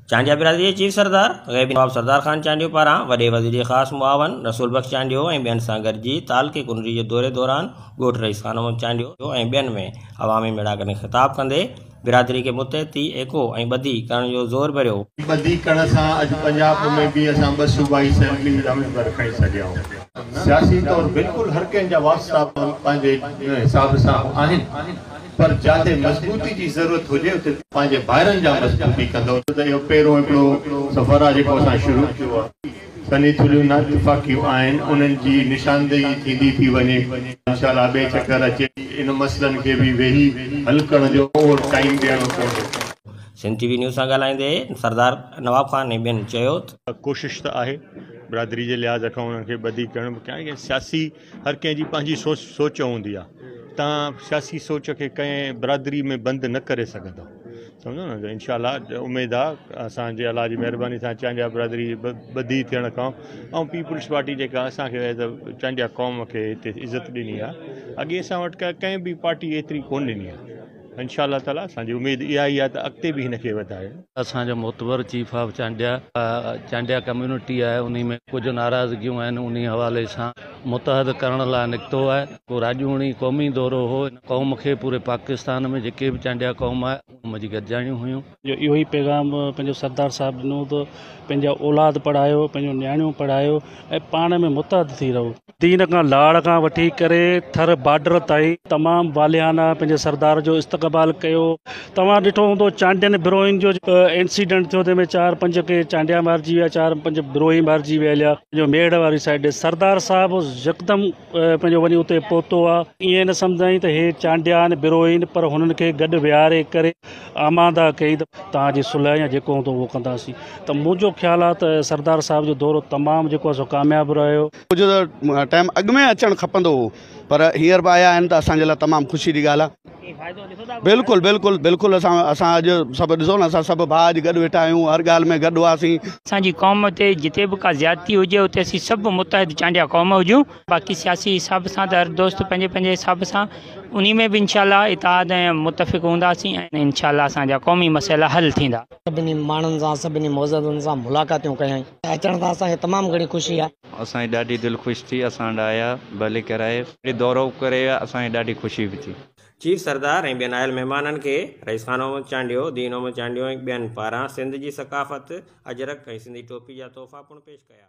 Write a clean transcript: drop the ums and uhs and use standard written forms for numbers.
चांडिया बिरादरी जे चीफ सरदार गैबी नवाब सरदार खान चांडियो पारां वॾे वज़ीर ख़ास मुआवन रसूल बख्श चांडियो ऐं ॿियनि सां गॾिजी ताल के कुनरी जे दौरे दौरान ॻोठ रईस खान चांडियो ऐं ॿियनि में अवामी मेड़ाक में ख़िताब कंदे बिरादरी के मुतहदी एको ऐं ॿधी करण जो ज़ोर भरियो। ॿधी करण सां अॼु पंजाब में बि असां ॿ सूबाई असेंबली मेंबर खणी सघिया आहियूं। सियासी तौर बिल्कुल हर कंहिं जा वास्ता पंहिंजे हिसाब सां आहिनि, पर जाते मजबूती की जरूरत हुजे उते पंहिंजे भाइरनि जा मजबूती कंदो। त इहो पहिरों हिकिड़ो सफ़र आहे जेको असां शुरू कयो आहे। सनी थुलियूं न इतफ़ाक़ियूं आहिनि, उन्हनि जी निशानदेही थींदी थी वञे। इंशाअल्लाह ॿिए चकर अचे इन मसइलनि खे बि वेही हल करण जो टाइम ॾियणो पवंदो। सिंध टीवी न्यूज़ सां ॻाल्हाईंदे सरदार नवाब खान ऐं ॿियनि चयो त कोशिश त आहे बिरादरी जे लिहाज़ खां उन्हनि खे ॿधी करण बि सियासी हर कंहिंजी पंहिंजी सोच हूंदी आहे। तव्हां सियासी सोच खे कंहिं बिरादरी में बंदि न करे सघंदो, सम्झो न। त इंशाअल्लाह उमेदु आहे असांजे अलाह जी महिरबानी सां चांडिया बिरादरी ॿधी थियण खां ऐं पीपुल्स पार्टी जेका असांखे चांडिया क़ौम खे हिते इज़त ॾिनी आहे, अॻे असां वटि कंहिं बि पार्टी एतिरी कोन ॾिनी आहे। इंशाअल्लाह ताला असांजी उमेदु इहा ई आहे त अॻिते बि हिनखे वधाए। असांजो मोतबर चीफ ऑफ चांडिया कम्युनिटी आहे, उन में कुझु नाराज़गियूं आहिनि, उन हवाले सां मुतहद करण लाइ निकितो आहे। को राजूणी क़ौमी दौरो हो, क़ौम खे पूरे पाकिस्तान में जेके बि चांडिया क़ौम आहे उनजी गॾिजाणियूं हुयूं। इहो ई पैगाम पंहिंजो सरदार साहब ॾिनो त पंहिंजा औलाद पढ़ायो, पंहिंजो न्याणियूं पढ़ायो ऐं पाण में मुतहद थी रहो। दीन खां लाड़ खां वठी करे थर बॉर्डर ताईं तमामु वालियाना पंहिंजे सरदार जो इस्तक़बाल कयो। तव्हां ॾिठो हूंदो चांडियन बिरोइन जो इंसिडेंट थियो, तंहिंमें 4-5 के चांडिया मारिजी विया, 4-5 बिरोई मारिजी विया। जो मेड़ वारी साइड सरदार साहब यकदमि पंहिंजो वञी उते पहुतो आहे। ईअं न सम्झाई त हे चांडिया आहिनि बिरोइन, पर हुननि खे गॾु विहारे करे आमादा कई त तव्हांजी सुलह या जेको हूंदो उहो कंदासीं। त मुंहिंजो ख़्यालु आहे त सरदार साहब जो दौरो तमामु जेको आहे सो कामयाबु रहियो। कुझु त टाइम अॻु में अचणु खपंदो हो, पर हींअर बि आया आहिनि त असांजे लाइ तमामु ख़ुशी जी ॻाल्हि आहे। बिल्कुलु बिल्कुलु बिल्कुलु असां अॼु सभु ॾिसो न, असां सभु भाउ अॼु गॾु वेठा आहियूं, हर ॻाल्हि में गॾु हुआसीं। असांजी क़ौम ते जिते बि का ज़्यादती हुजे उते असीं सभु मुतहद चांडिया क़ौम हुजूं। बाक़ी सियासी हिसाब सां त हर दोस्त पंहिंजे पंहिंजे हिसाब सां उन में बि इंशाअल्लाह इत्तेहाद ऐं मुतफ़िक़ हूंदासीं ऐं इंशाअल्लाह असांजा क़ौमी मसइला हल थींदा। सभिनी माण्हुनि सां सभिनी मौज़ूदनि सां मुलाक़ातूं कयूं, अचण सां असांखे तमामु घणी ख़ुशी आहे। असांजी ॾाढी दिलि ख़ुशि थी, असां वटि आया भले कराए दौरो करे, असांखे ॾाढी ख़ुशी बि थी। चीफ सरदार ऐं ॿियनि आयल महिमाननि खे रईस खान चांडियो, दीन चांडियो ऐं ॿियनि पारां सिंध जी सकाफ़त, अजरक ऐं सिंधी टोपी जा तोहफ़ा पिणु पेश कया।